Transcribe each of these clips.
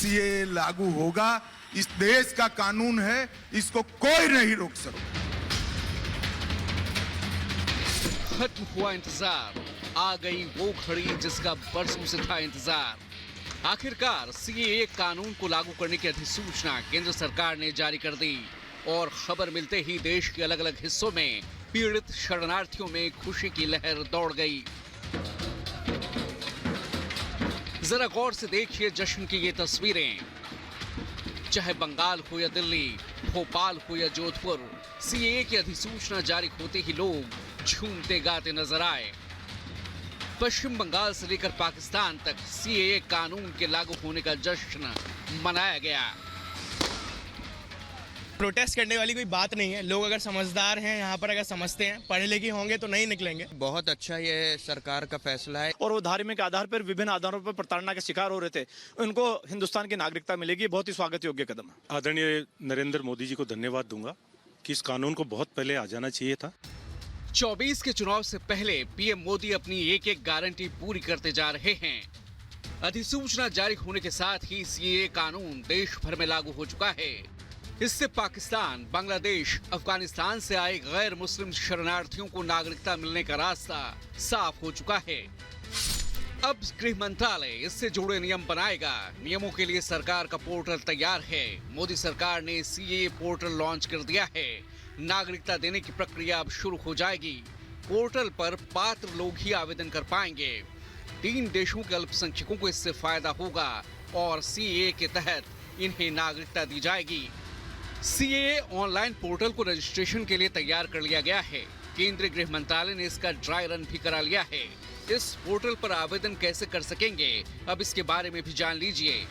CA लागू होगा। इस देश का कानून है, इसको कोई नहीं रोक सकता। खत्म हुआ इंतजार, आ गई वो घड़ी जिसका बरसों से था इंतजार। आखिरकार सीएए कानून को लागू करने की अधिसूचना केंद्र सरकार ने जारी कर दी और खबर मिलते ही देश के अलग अलग हिस्सों में पीड़ित शरणार्थियों में खुशी की लहर दौड़ गई। जरा गौर से देखिए जश्न की ये तस्वीरें। चाहे बंगाल हो या दिल्ली, भोपाल हो या जोधपुर, सीएए की अधिसूचना जारी होते ही लोग झूमते गाते नजर आए। पश्चिम बंगाल से लेकर पाकिस्तान तक सीएए कानून के लागू होने का जश्न मनाया गया। प्रोटेस्ट करने वाली कोई बात नहीं है। लोग अगर समझदार हैं, यहाँ पर अगर समझते हैं, पढ़े लिखे होंगे तो नहीं निकलेंगे। बहुत अच्छा ये सरकार का फैसला है। और वो धार्मिक आधार पर विभिन्न आधारों पर प्रताड़ना के शिकार हो रहे थे, उनको हिंदुस्तान की नागरिकता मिलेगी। बहुत ही स्वागत योग्य कदम है। आदरणीय नरेंद्र मोदी जी को धन्यवाद दूंगा कि इस कानून को बहुत पहले आ जाना चाहिए था। 24 के चुनाव से पहले पीएम मोदी अपनी एक एक गारंटी पूरी करते जा रहे हैं। अधिसूचना जारी होने के साथ ही सीएए कानून देश भर में लागू हो चुका है। इससे पाकिस्तान, बांग्लादेश, अफगानिस्तान से आए गैर मुस्लिम शरणार्थियों को नागरिकता मिलने का रास्ता साफ हो चुका है। अब गृह मंत्रालय इससे जुड़े नियम बनाएगा। नियमों के लिए सरकार का पोर्टल तैयार है। मोदी सरकार ने सीएए पोर्टल लॉन्च कर दिया है। नागरिकता देने की प्रक्रिया अब शुरू हो जाएगी। पोर्टल पर पात्र लोग ही आवेदन कर पाएंगे। 3 देशों के अल्पसंख्यकों को इससे फायदा होगा और सीएए के तहत इन्हें नागरिकता दी जाएगी। सीएए ऑनलाइन पोर्टल को रजिस्ट्रेशन के लिए तैयार कर लिया गया है। केंद्रीय गृह मंत्रालय ने इसका ड्राई रन भी करा लिया है। इस पोर्टल पर आवेदन कैसे कर सकेंगे, अब इसके बारे में भी जान लीजिए।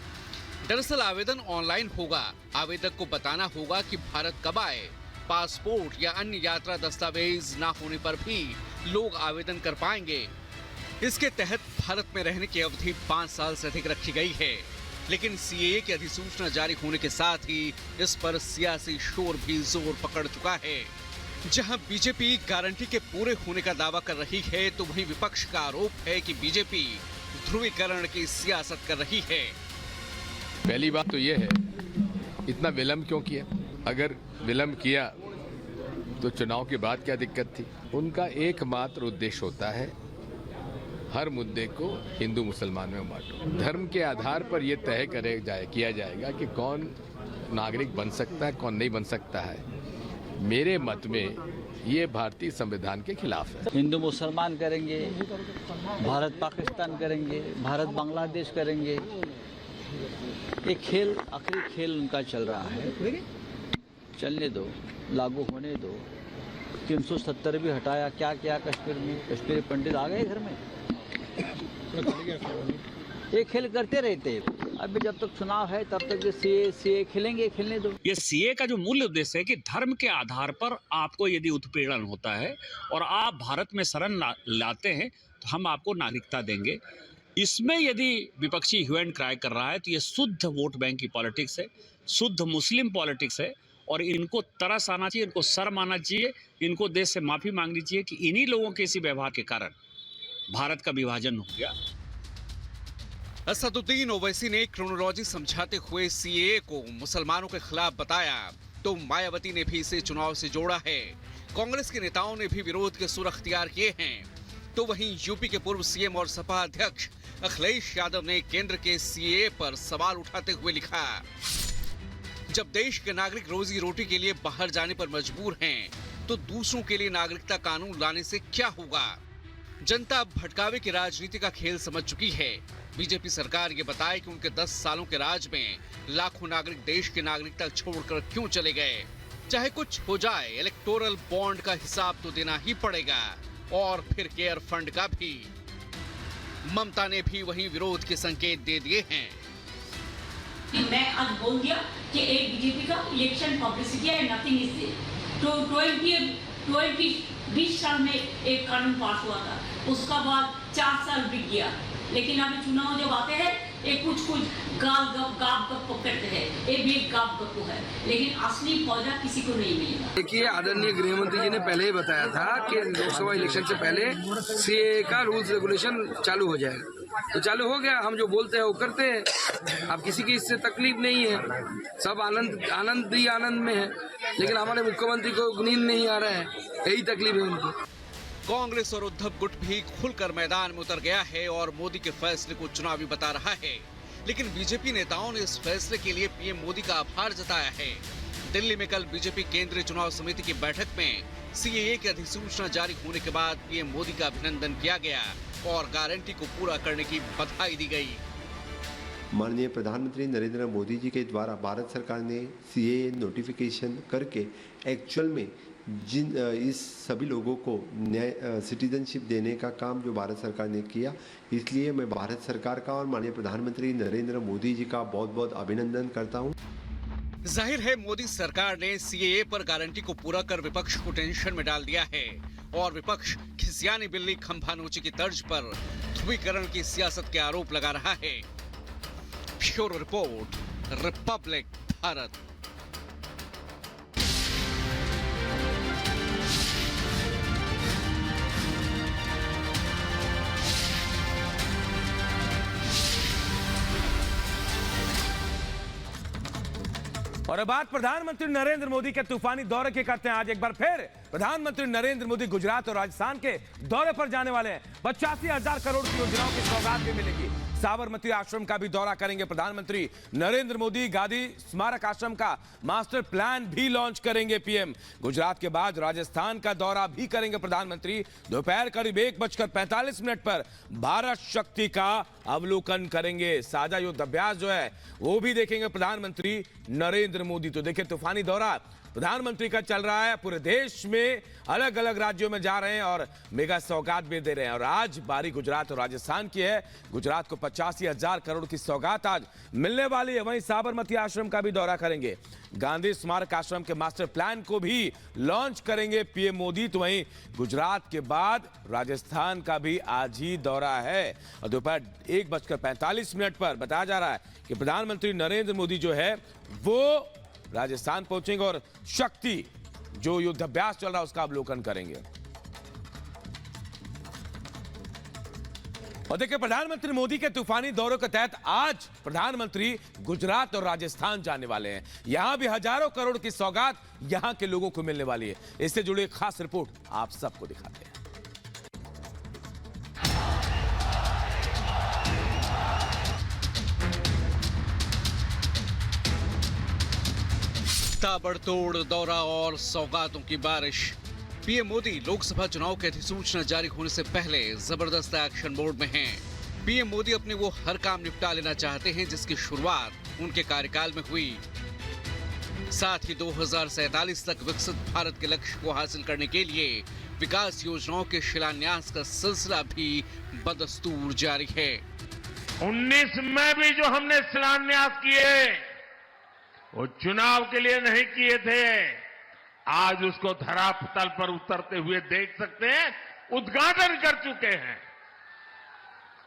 दरअसल आवेदन ऑनलाइन होगा। आवेदक को बताना होगा कि भारत कब आए। पासपोर्ट या अन्य यात्रा दस्तावेज ना होने पर भी लोग आवेदन कर पाएंगे। इसके तहत भारत में रहने की अवधि 5 साल से अधिक रखी गई है। लेकिन सीएए की अधिसूचना जारी होने के साथ ही इस पर सियासी शोर भी जोर पकड़ चुका है। जहां बीजेपी गारंटी के पूरे होने का दावा कर रही है, तो वहीं विपक्ष का आरोप है कि बीजेपी ध्रुवीकरण की सियासत कर रही है। पहली बात तो यह है, इतना विलंब क्यों किया? अगर विलंब किया तो चुनाव के बाद क्या दिक्कत थी? उनका एकमात्र उद्देश्य होता है हर मुद्दे को हिंदू मुसलमान में बांटो। धर्म के आधार पर यह तय किया जाएगा कि कौन नागरिक बन सकता है, कौन नहीं बन सकता है। मेरे मत में ये भारतीय संविधान के खिलाफ है। हिंदू मुसलमान करेंगे, भारत पाकिस्तान करेंगे, भारत बांग्लादेश करेंगे। एक खेल, आखिरी खेल उनका चल रहा है। चलने दो, लागू होने दो। 370 भी हटाया, क्या किया कश्मीर में? कश्मीरी पंडित आ गए घर में। ये खेल करते रहते। अभी जब तक चुनाव है तब तक सीए खेलेंगे, खेलने दो। ये सीए का जो मूल उद्देश्य है कि धर्म के आधार पर आपको यदि उत्पीड़न होता है और आप भारत में शरण लाते हैं तो हम आपको नागरिकता देंगे। इसमें यदि विपक्षी ह्यू एंड क्राई कर रहा है तो ये शुद्ध वोट बैंक की पॉलिटिक्स है, शुद्ध मुस्लिम पॉलिटिक्स है। और इनको तरस आना चाहिए, इनको शर्म आना चाहिए, इनको देश से माफी मांगनी चाहिए कि इन्हीं लोगों के इसी व्यवहार के कारण भारत का विभाजन हो गया। असदुद्दीन ओवैसी ने क्रोनोलॉजी समझाते हुए सीएए को मुसलमानों के खिलाफ बताया, तो मायावती ने भी इसे चुनाव से जोड़ा है। कांग्रेस के नेताओं ने भी विरोध के सुर अख्तियार किए हैं। तो वहीं यूपी के पूर्व सीएम और सपा अध्यक्ष अखिलेश यादव ने केंद्र के सीएए पर सवाल उठाते हुए लिखा, जब देश के नागरिक रोजी रोटी के लिए बाहर जाने पर मजबूर हैं, तो दूसरों के लिए नागरिकता कानून लाने से क्या होगा? जनता अब भटकावे की राजनीति का खेल समझ चुकी है। बीजेपी सरकार ये बताए कि उनके 10 सालों के राज में लाखों नागरिक देश की नागरिकता छोड़कर क्यों चले गए। चाहे कुछ हो जाए, इलेक्टोरल बॉन्ड का हिसाब तो देना ही पड़ेगा और फिर केयर फंड का भी। ममता ने भी वहीं विरोध के संकेत दे दिए हैं। मैं आज बोल दिया कि एक बीजेपी का इलेक्शन पब्लिसिटी है, नथिंग इज देयर। तो 20 साल में एक कानून पास हुआ था, उसका बाद 4 साल बीत गया। लेकिन अभी चुनाव जब आते हैं, एक कुछ गाप गप करते हैं, ये भी एक गाप गप है, लेकिन असली पौधा किसी को नहीं मिलेगा। देखिए, आदरणीय गृह मंत्री जी ने पहले ही बताया था कि लोकसभा इलेक्शन से पहले सीए का रूल्स रेगुलेशन चालू हो जाएगा। तो चालू हो गया, हम जो बोलते हैं वो करते हैं। अब किसी की इससे तकलीफ नहीं है, सब आनंद में है, लेकिन हमारे मुख्यमंत्री को नींद नहीं आ रहा है, यही तकलीफ है उनको। कांग्रेस और उद्धव गुट भी खुलकर मैदान में उतर गया है और मोदी के फैसले को चुनावी बता रहा है, लेकिन बीजेपी नेताओं ने इस फैसले के लिए पीएम मोदी का आभार जताया है। दिल्ली में कल बीजेपी केंद्रीय चुनाव समिति की बैठक में सीएए की अधिसूचना जारी होने के बाद पीएम मोदी का अभिनंदन किया गया और गारंटी को पूरा करने की बधाई दी गई। माननीय प्रधानमंत्री नरेंद्र मोदी जी के द्वारा भारत सरकार ने सीएए नोटिफिकेशन करके एक्चुअल में इस सभी लोगों को सिटीजनशिप देने का काम जो भारत सरकार ने किया, इसलिए मैं भारत सरकार का और माननीय प्रधानमंत्री नरेंद्र मोदी जी का बहुत बहुत अभिनंदन करता हूं। जाहिर है मोदी सरकार ने सीएए पर गारंटी को पूरा कर विपक्ष को टेंशन में डाल दिया है और विपक्ष खिसियानी बिल्ली खंभा नोची की तर्ज पर ध्रुवीकरण की सियासत के आरोप लगा रहा है। Bureau report, Republic Bharat. और अब बात प्रधानमंत्री नरेंद्र मोदी के तूफानी दौरे की करते हैं। आज एक बार फिर प्रधानमंत्री नरेंद्र मोदी गुजरात और राजस्थान के दौरे पर जाने वाले हैं। 85,000 करोड़ की योजनाओं की सौगात भी मिलेगी। साबरमती आश्रम का भी दौरा करेंगे प्रधानमंत्री नरेंद्र मोदी। गांधी स्मारक आश्रम का मास्टर प्लान भी लॉन्च करेंगे पीएम। गुजरात के बाद राजस्थान का दौरा भी करेंगे प्रधानमंत्री। दोपहर करीब 1:45 पर भारत शक्ति का अवलोकन करेंगे। साझा युद्ध अभ्यास जो है वो भी देखेंगे प्रधानमंत्री नरेंद्र मोदी। तो देखिए तूफानी दौरा प्रधानमंत्री का चल रहा है, पूरे देश में अलग अलग राज्यों में जा रहे हैं और मेगा सौगात भी दे रहे हैं। और आज बारी गुजरात और राजस्थान की है। गुजरात को 85,000 करोड़ की सौगात आज मिलने वाली है। वहीं साबरमती आश्रम का भी दौरा करेंगे। गांधी स्मारक आश्रम के मास्टर प्लान को भी लॉन्च करेंगे पीएम मोदी। तो वहीं गुजरात के बाद राजस्थान का भी आज ही दौरा है। और दोपहर 1:45 पर बताया जा रहा है कि प्रधानमंत्री नरेंद्र मोदी जो है वो राजस्थान पहुंचेंगे और शक्ति जो युद्धाभ्यास चल रहा है उसका अवलोकन करेंगे। और देखिए प्रधानमंत्री मोदी के तूफानी दौरे के तहत आज प्रधानमंत्री गुजरात और राजस्थान जाने वाले हैं। यहां भी हजारों करोड़ की सौगात यहां के लोगों को मिलने वाली है। इससे जुड़ी एक खास रिपोर्ट आप सबको दिखाते हैं। ताबड़तोड़ दौरा और सौगातों की बारिश। पीएम मोदी लोकसभा चुनाव की अधिसूचना जारी होने से पहले जबरदस्त एक्शन मोड में हैं। पीएम मोदी अपने वो हर काम निपटा लेना चाहते हैं जिसकी शुरुआत उनके कार्यकाल में हुई। साथ ही 2047 तक विकसित भारत के लक्ष्य को हासिल करने के लिए विकास योजनाओं के शिलान्यास का सिलसिला भी बदस्तूर जारी है। 19 में भी जो हमने शिलान्यास किए वो चुनाव के लिए नहीं किए थे, आज उसको धरातल पर उतरते हुए देख सकते हैं, उद्घाटन कर चुके हैं।